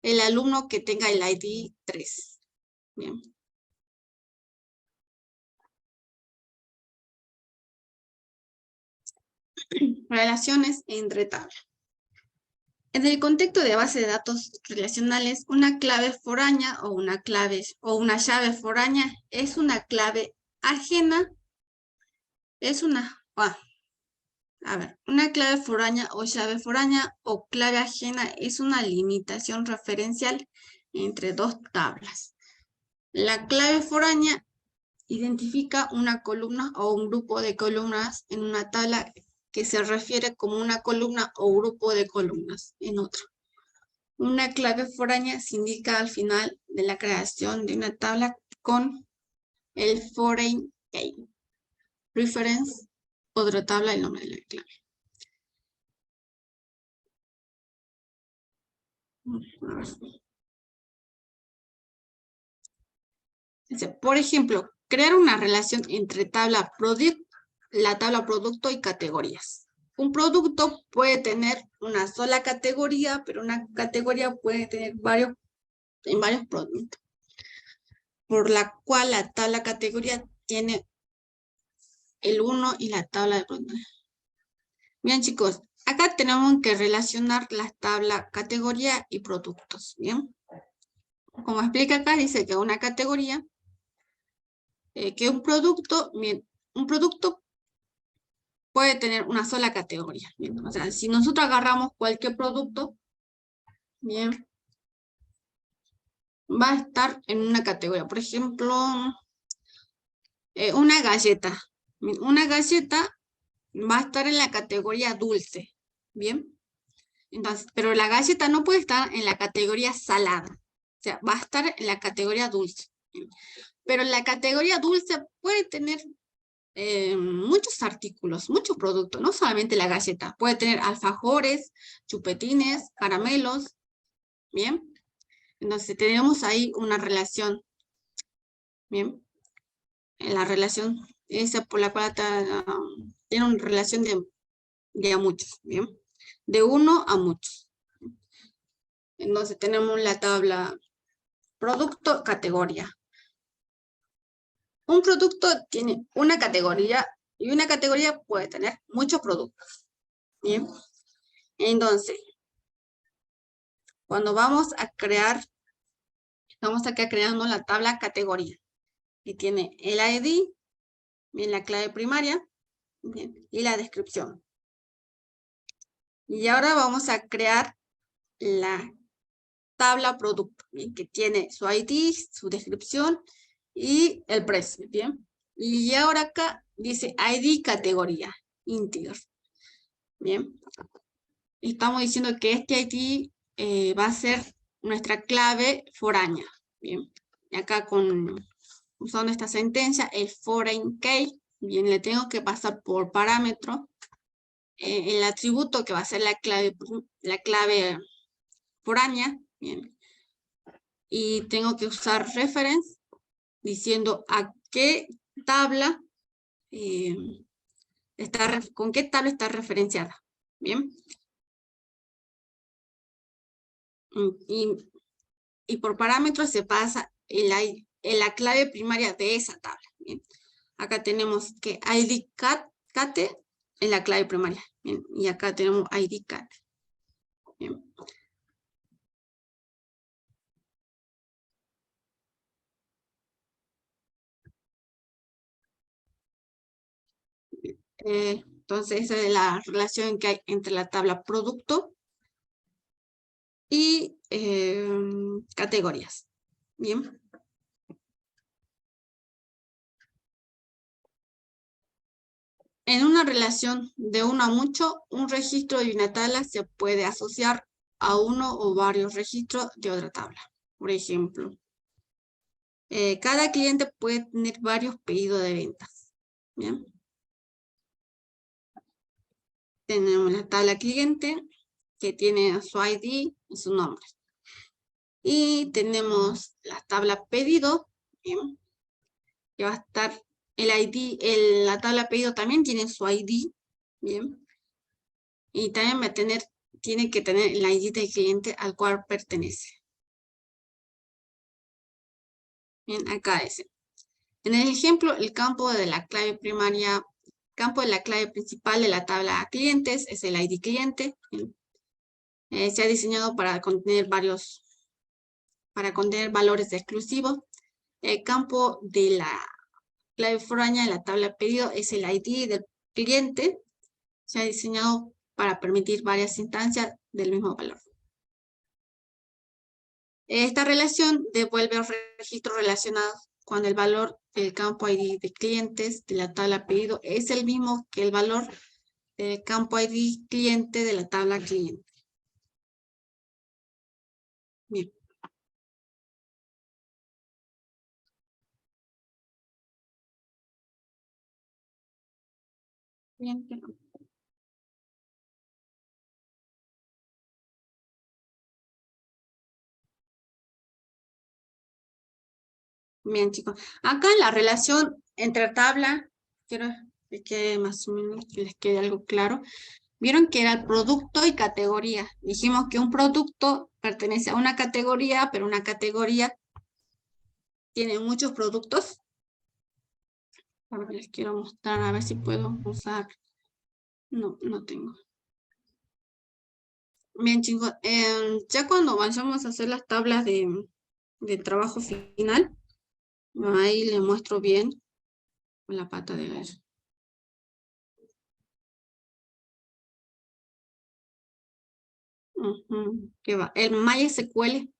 [SPEAKER 1] el alumno que tenga el ID 3. Bien. Relaciones entre tablas. En el contexto de base de datos relacionales, una clave foránea o una llave foránea es una clave ajena. Una clave foránea o llave foránea o clave ajena es una limitación referencial entre dos tablas. La clave foránea identifica una columna o un grupo de columnas en una tabla que se refiere como una columna o grupo de columnas en otra. Una clave foránea se indica al final de la creación de una tabla con el foreign key. Reference, otra tabla, el nombre de la clave. Por ejemplo, crear una relación entre la tabla producto y categorías. Un producto puede tener una sola categoría, pero una categoría puede tener varios productos. Por la cual la tabla categoría tiene el 1 y la tabla de productos. Bien, chicos, acá tenemos que relacionar las tablas categoría y productos, ¿bien? Como explica acá, dice que una categoría, que un producto puede tener una sola categoría, ¿bien? O sea, si nosotros agarramos cualquier producto, bien, va a estar en una categoría. Por ejemplo, una galleta. Una galleta va a estar en la categoría dulce, ¿bien? Entonces, pero la galleta no puede estar en la categoría salada. O sea, va a estar en la categoría dulce. ¿Bien? Pero la categoría dulce puede tener muchos artículos, muchos productos, no solamente la galleta. Puede tener alfajores, chupetines, caramelos, ¿bien? Entonces tenemos ahí una relación, ¿bien? En la relación esa por la cual tiene una relación de a muchos, ¿bien? De uno a muchos. Entonces tenemos la tabla producto, categoría. Un producto tiene una categoría y una categoría puede tener muchos productos, ¿bien? Entonces, cuando vamos a crear, estamos acá creando la tabla categoría, que tiene el ID, bien, la clave primaria, bien, y la descripción. Y ahora vamos a crear la tabla producto, bien, que tiene su ID, su descripción y el precio, bien. Y ahora acá dice ID categoría, integer, bien. Estamos diciendo que este ID va a ser nuestra clave foránea, bien. Y acá usando esta sentencia, el foreign key, bien, le tengo que pasar por parámetro el atributo que va a ser la clave foránea, bien. Y tengo que usar reference diciendo a qué tabla con qué tabla está referenciada, bien. Y por parámetros se pasa la clave primaria de esa tabla, bien. Acá tenemos que ID cate en la clave primaria, bien. Y acá tenemos ID cate, bien. Entonces, esa es la relación que hay entre la tabla producto y categorías. Bien. En una relación de 1 a mucho, un registro de una tabla se puede asociar a uno o varios registros de otra tabla. Por ejemplo, cada cliente puede tener varios pedidos de ventas. ¿Bien? Tenemos la tabla cliente, que tiene su ID y su nombre. Y tenemos la tabla pedido, ¿bien? Que va a estar el ID, la tabla pedido también tiene su ID, ¿bien? Y también tiene que tener el ID del cliente al cual pertenece. Bien, acá ese. En el ejemplo, el campo de la clave primaria, campo de la clave principal de la tabla clientes es el ID cliente. Se ha diseñado para contener valores exclusivos. El campo de la clave foránea de la tabla pedido es el ID del cliente. Se ha diseñado para permitir varias instancias del mismo valor. Esta relación devuelve los registros relacionados cuando el valor del campo ID de clientes de la tabla pedido es el mismo que el valor del campo ID cliente de la tabla cliente. Bien. Bien. Bien, chicos. Acá la relación entre tabla, quiero que más o menos les quede algo claro. Vieron que era el producto y categoría. Dijimos que un producto pertenece a una categoría, pero una categoría tiene muchos productos. Ahora les quiero mostrar a ver si puedo usar. No, no tengo. Bien, chicos, ya cuando vayamos a hacer las tablas de trabajo final, ahí les muestro bien con la pata de gallo. ¿Qué va? El MySQL.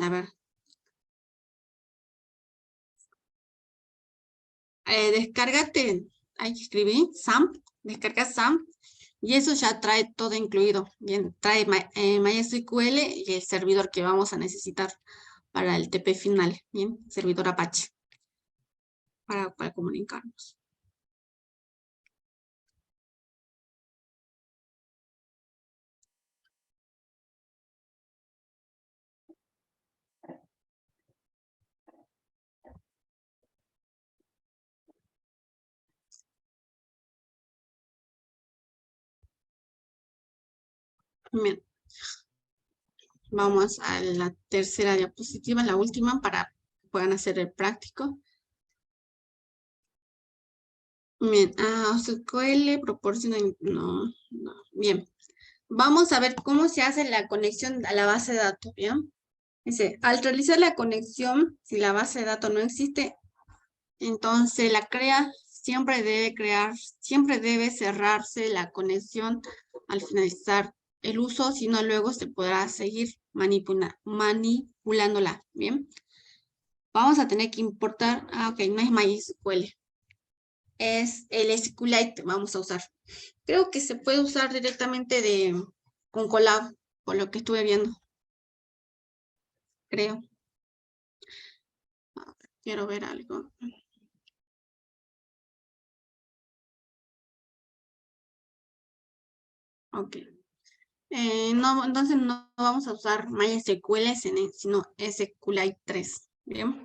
[SPEAKER 1] A ver. Descárgate, ahí escribí, SAMP, descarga SAMP, y eso ya trae todo incluido. Bien, trae MySQL y el servidor que vamos a necesitar para el TP final. Bien, servidor Apache, para comunicarnos. Bien, vamos a la tercera diapositiva, la última, para que puedan hacer el práctico. Bien, SQL proporciona, no. Bien, vamos a ver cómo se hace la conexión a la base de datos, ¿bien? Dice, al realizar la conexión, si la base de datos no existe, entonces siempre debe cerrarse la conexión al finalizar el uso, si no luego se podrá seguir manipulándola, ¿bien? Vamos a tener que importar, ok, no es MySQL, es el SQLite, vamos a usar. Creo que se puede usar directamente con Colab, por lo que estuve viendo, creo. Quiero ver algo. Ok. No, entonces no vamos a usar MySQL, sino SQLite 3. Bien.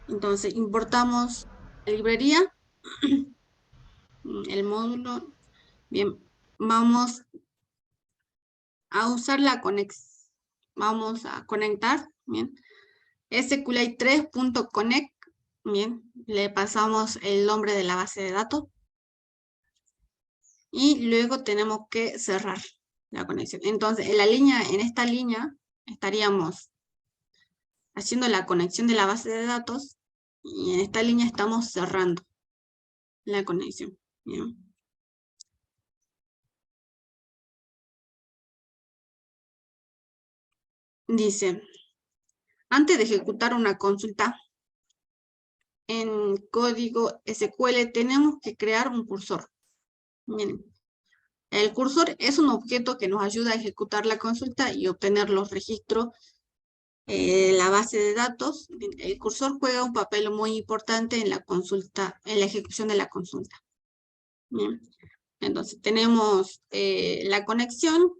[SPEAKER 1] Entonces importamos la librería, el módulo. Bien, vamos a usar la conexión. Vamos a conectar. Bien. SQLite3.connect. Bien, le pasamos el nombre de la base de datos. Y luego tenemos que cerrar la conexión. Entonces, en esta línea estaríamos haciendo la conexión de la base de datos y en esta línea estamos cerrando la conexión. ¿Bien? Dice, antes de ejecutar una consulta en código SQL tenemos que crear un cursor. Miren, el cursor es un objeto que nos ayuda a ejecutar la consulta y obtener los registros la base de datos. El cursor juega un papel muy importante en la consulta, en la ejecución de la consulta. Bien. Entonces tenemos la conexión.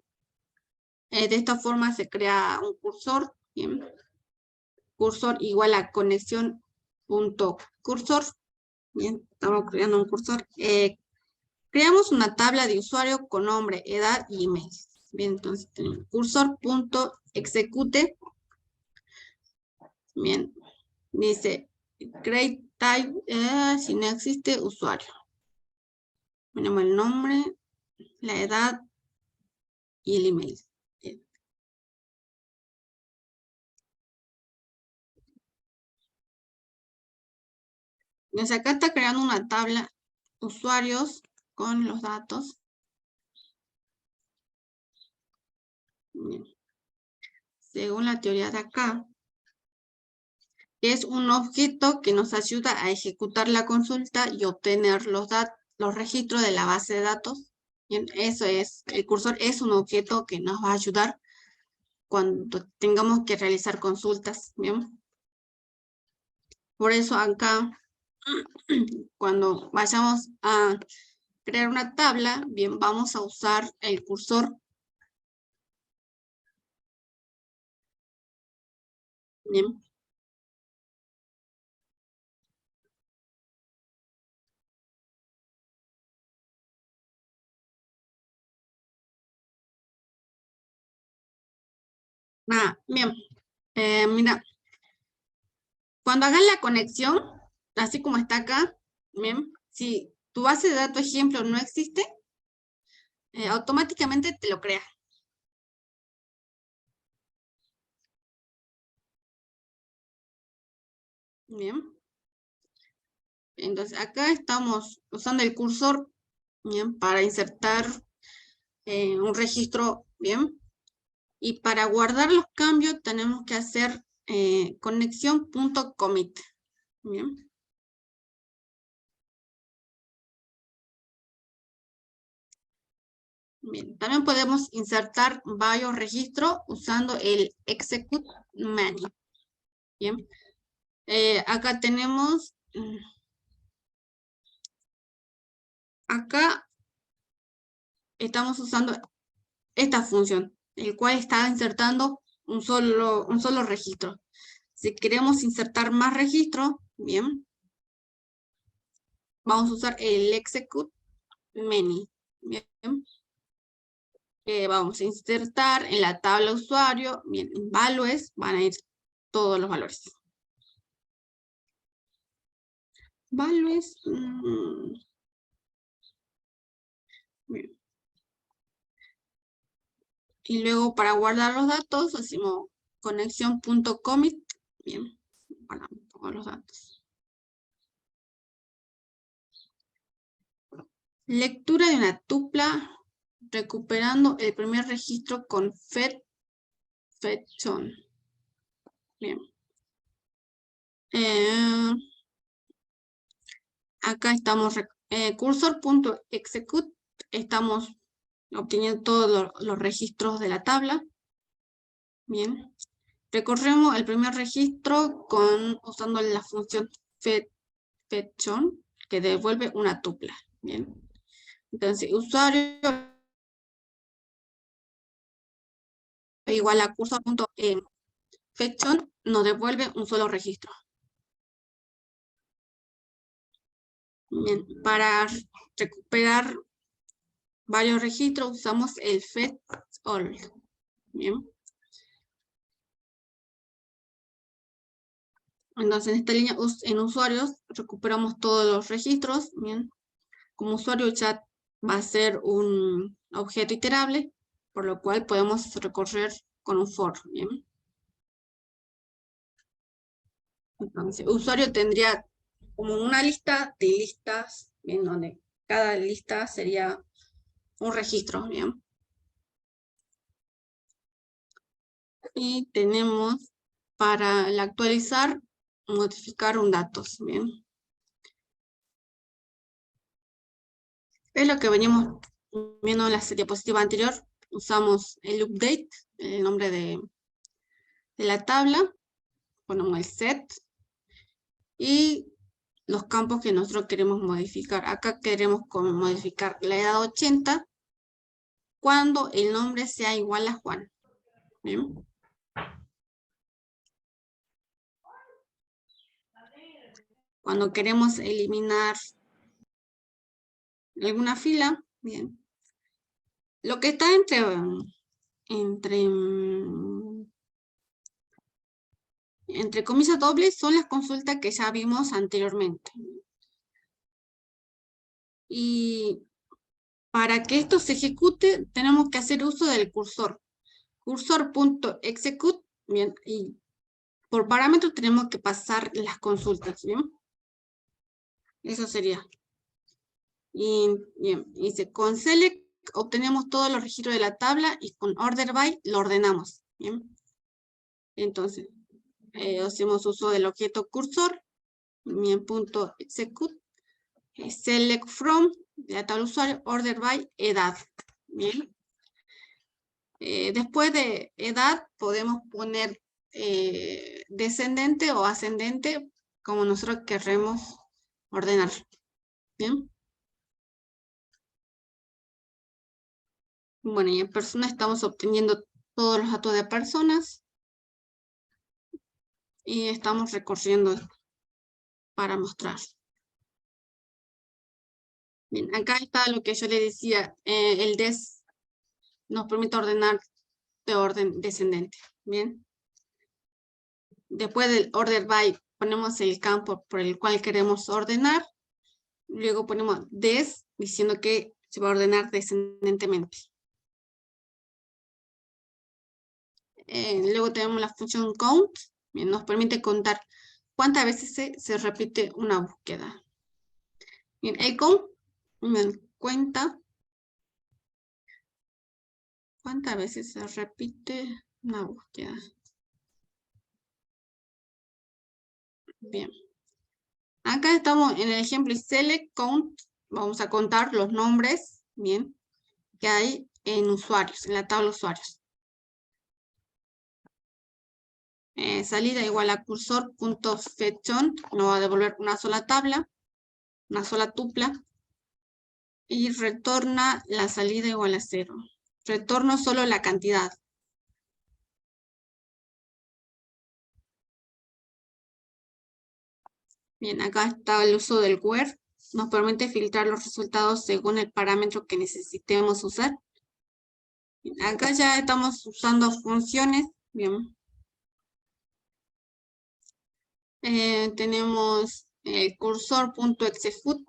[SPEAKER 1] De esta forma se crea un cursor. Bien. Cursor igual a conexión punto cursor. Bien, estamos creando un cursor. Creamos una tabla de usuario con nombre, edad y email. Bien, entonces tenemos cursor punto execute. Bien, dice create type, si no existe usuario. Ponemos el nombre, la edad y el email. Bien. Entonces acá está creando una tabla usuarios con los datos. Bien. Según la teoría de acá, es un objeto que nos ayuda a ejecutar la consulta y obtener los registros de la base de datos. Bien, eso es, el cursor es un objeto que nos va a ayudar cuando tengamos que realizar consultas. Bien. Por eso acá, cuando vayamos a crear una tabla, bien, vamos a usar el cursor. Bien. Bien. Mira, cuando hagas la conexión, así como está acá, bien, si tu base de datos ejemplo no existe, automáticamente te lo crea. Bien. Entonces, acá estamos usando el cursor, bien, para insertar un registro, bien. Y para guardar los cambios tenemos que hacer conexión.commit. Bien. Bien. También podemos insertar varios registros usando el execute many. Bien. Acá tenemos, acá estamos usando esta función, el cual está insertando un solo registro. Si queremos insertar más registros, bien, vamos a usar el execute many. Bien. Vamos a insertar en la tabla usuario, bien, en values van a ir todos los valores. Values, bien. Y luego para guardar los datos, hacemos conexión.commit, bien, guardamos todos los datos. Lectura de una tupla, recuperando el primer registro con fetchon. Bien. Acá estamos, cursor.execute, estamos obteniendo todos los registros de la tabla. Bien. Recorremos el primer registro usando la función fetchon, que devuelve una tupla. Bien. Entonces, usuario igual a cursor.fetchon nos devuelve un solo registro. Bien. Para recuperar varios registros usamos el fetchall. Bien. Entonces, en esta línea, en usuarios, recuperamos todos los registros. Bien. Como usuario chat va a ser un objeto iterable, por lo cual podemos recorrer con un for. Bien. Entonces, usuario tendría como una lista de listas, bien, donde cada lista sería un registro. Bien. Y tenemos para el actualizar, modificar un datos. Bien. Es lo que veníamos viendo en la diapositiva anterior. Usamos el update, el nombre de la tabla. Ponemos el set. Y los campos que nosotros queremos modificar. Acá queremos modificar la edad 80 cuando el nombre sea igual a Juan. ¿Bien? Cuando queremos eliminar alguna fila, bien. Lo que está entre comillas dobles son las consultas que ya vimos anteriormente. Y para que esto se ejecute, tenemos que hacer uso del cursor. Cursor.execute, bien, y por parámetro tenemos que pasar las consultas, ¿bien? Eso sería. Y bien, con select obtenemos todos los registros de la tabla y con order by lo ordenamos, ¿bien? Entonces, hacemos uso del objeto cursor, bien, punto execute, select from, de la tabla usuario, order by edad, ¿bien? Después de edad podemos poner descendente o ascendente, como nosotros queremos ordenar. ¿Bien? Bueno, y en persona estamos obteniendo todos los datos de personas y estamos recorriendo para mostrar. Bien, acá está lo que yo le decía, el des nos permite ordenar de orden descendente. Bien. Después del order by ponemos el campo por el cual queremos ordenar. Luego ponemos des, diciendo que se va a ordenar descendentemente. Luego tenemos la función count. Bien, nos permite contar cuántas veces se repite una búsqueda. Bien, el count me cuenta cuántas veces se repite una búsqueda. Bien. Acá estamos en el ejemplo select count. Vamos a contar los nombres, bien, que hay en usuarios, en la tabla usuarios. Salida igual a cursor.fetchOn, nos va a devolver una sola tabla, una sola tupla. Y retorna la salida igual a 0. Retorno solo la cantidad. Bien, acá está el uso del where. Nos permite filtrar los resultados según el parámetro que necesitemos usar. Bien, acá ya estamos usando funciones. Bien. Tenemos el cursor.execute.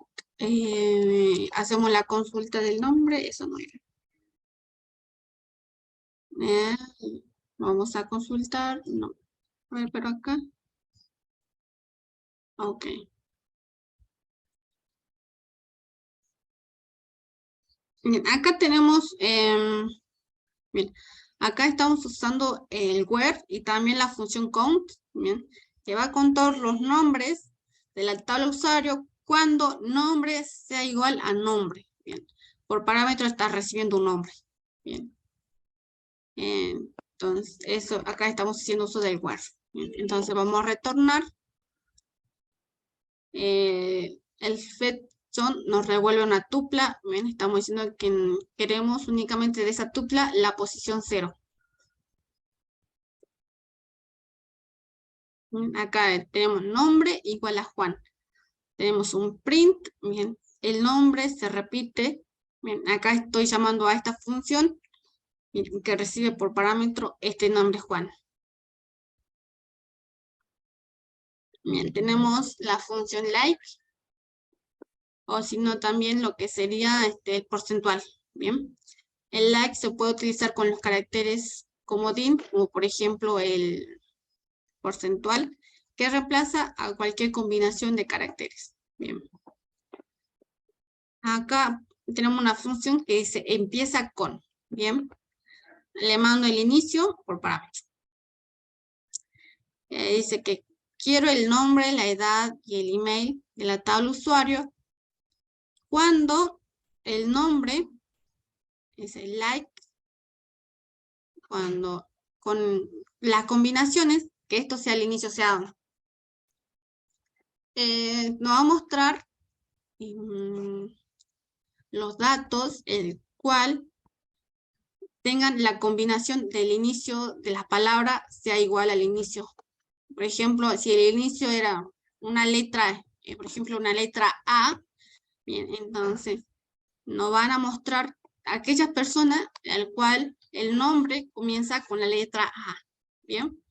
[SPEAKER 1] Hacemos la consulta del nombre. Eso no era. Vamos a consultar. No. A ver, pero acá. Ok. Bien, acá tenemos, bien, acá estamos usando el where y también la función count, bien, que va a contar los nombres de la tabla usuario cuando nombre sea igual a nombre, bien. Por parámetro está recibiendo un nombre, bien. Entonces, eso, acá estamos haciendo uso del where. Bien. Entonces vamos a retornar. El fetchOn nos revuelve una tupla. Bien, estamos diciendo que queremos únicamente de esa tupla la posición 0. Bien, acá tenemos nombre igual a Juan. Tenemos un print. Bien, el nombre se repite. Bien, acá estoy llamando a esta función que recibe por parámetro este nombre Juan. Bien, tenemos la función like. O si no, también lo que sería el porcentual. Bien. El like se puede utilizar con los caracteres comodín, como por ejemplo el porcentual, que reemplaza a cualquier combinación de caracteres. Bien. Acá tenemos una función que dice empieza con. Bien. Le mando el inicio por parámetro. Dice que quiero el nombre, la edad y el email de la tabla usuario cuando el nombre es el like, cuando con las combinaciones, que esto sea el inicio, sea nos va a mostrar los datos, el cual tengan la combinación del inicio de la palabra sea igual al inicio. Por ejemplo, si el inicio era una letra, por ejemplo, una letra A, bien, entonces nos van a mostrar aquellas personas al cual el nombre comienza con la letra A. Bien.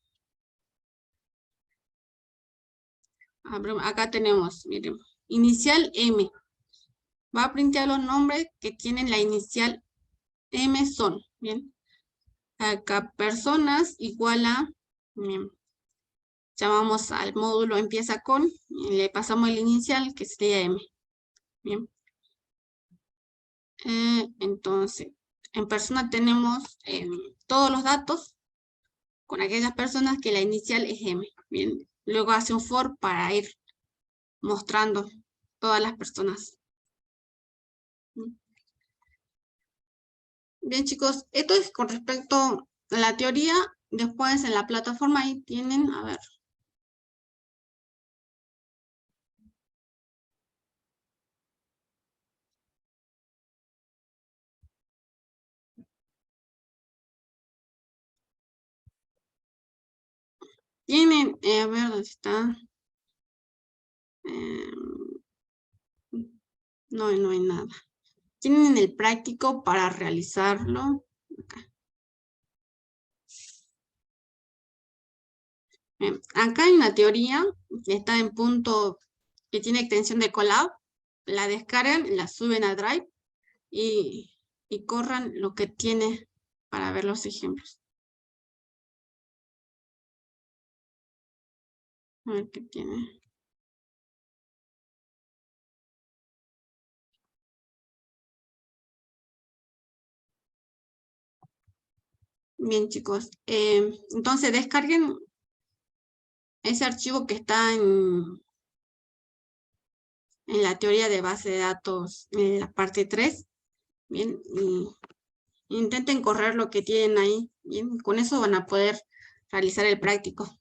[SPEAKER 1] Acá tenemos, miren, inicial M. Va a printar los nombres que tienen la inicial M son, bien. Acá personas igual a, bien, llamamos al módulo empieza con, y le pasamos el inicial que sería M, bien. Entonces, en persona tenemos todos los datos con aquellas personas que la inicial es M, bien. Luego hace un for para ir mostrando todas las personas. Bien, chicos, esto es con respecto a la teoría. Después en la plataforma ahí tienen, a ver. Tienen, a ver, ¿dónde está? No, no hay nada. Tienen el práctico para realizarlo. Acá. Bien, acá hay una teoría que está en punto, que tiene extensión de Colab, la descargan, la suben a Drive y corran lo que tiene para ver los ejemplos. A ver qué tiene. Bien, chicos. Entonces descarguen ese archivo que está en la teoría de base de datos, en la parte 3. Bien, y intenten correr lo que tienen ahí. Bien, con eso van a poder realizar el práctico.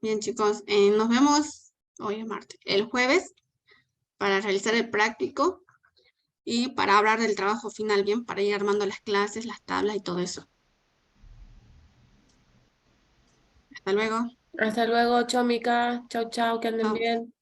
[SPEAKER 1] Bien, chicos, nos vemos hoy es martes, el jueves, para realizar el práctico y para hablar del trabajo final, bien, para ir armando las clases, las tablas y todo eso. Hasta luego.
[SPEAKER 3] Hasta luego, chao, Mica. Chau, chau, que anden
[SPEAKER 1] Chao.
[SPEAKER 3] bien.